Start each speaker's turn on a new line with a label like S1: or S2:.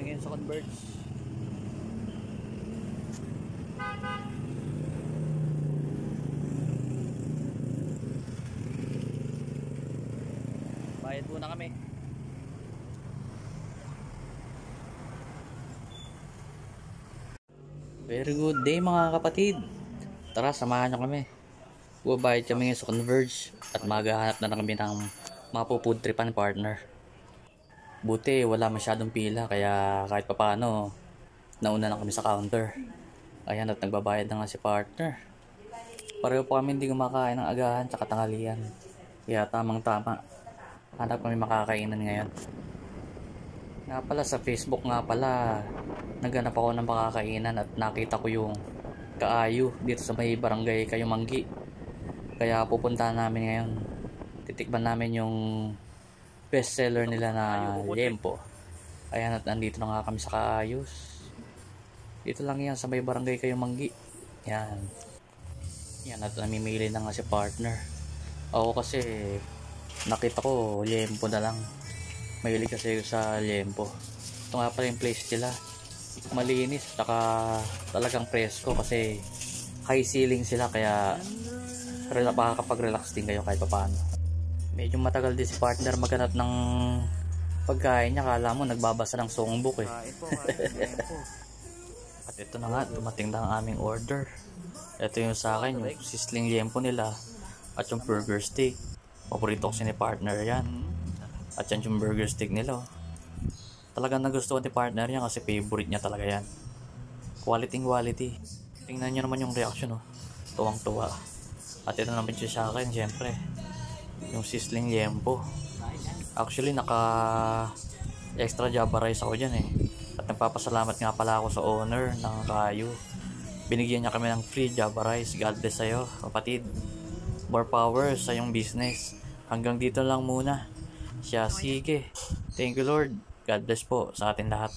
S1: ngayon sa Converge. Bayad muna kami. Very good day mga kapatid. Tara, samahan nyo kami. Bubayad kami ngayon sa Converge at maghahanap na kami ng mapufood tripan partner. Buti wala masyadong pila kaya kahit papaano nauna na kami sa counter. Ayan, at nagbabayad na nga si partner. Pareho po kami hindi kumakain ng agahan tsaka tanghalian. Kaya tamang tama, hanap kami makakainan ngayon. Nga pala sa Facebook nga pala, naghanap ako ng makakainan at nakita ko yung Kaayu dito sa may barangay Kayumanggi. Kaya pupuntahan namin ngayon. Titikman namin yung best seller nila na liempo. Ayan, at nandito na nga kami sa Kaayus. Dito lang yan sa may barangay Kayumanggi. Yan. Yan, at namimili na nga si partner. Ako kasi nakita ko liempo na lang. Mahilig kasi sa liempo. Ito nga pala yung place nila. Malinis, saka talagang presko kasi high ceiling sila kaya makakapag-relax din kayo kahit paano. Medyo matagal din si partner maghanap ng pagkain niya. Kala mo nagbabasa ng songbook eh. At ito na nga, dumating na ang aming order. Ito yung sa akin, yung sizzling liempo nila at yung burger steak. Paborito ko ni partner yan. At yan yung burger steak nila. Talagang nagustuhan ni partner yan kasi favorite niya talaga yan. Quality. Tingnan nyo naman yung reaction, oh. Tuwang-tuwa. At ito naman siya sa akin, syempre. Yung sizzling liempo. Actually, naka extra java rice ako dyan eh. At nagpapasalamat nga pala ako sa owner ng Kaayu. Binigyan niya kami ng free java rice. God bless sa'yo, kapatid. More power sa yung business. Hanggang dito lang muna. Siya, sige. Thank you Lord. God bless po sa atin lahat.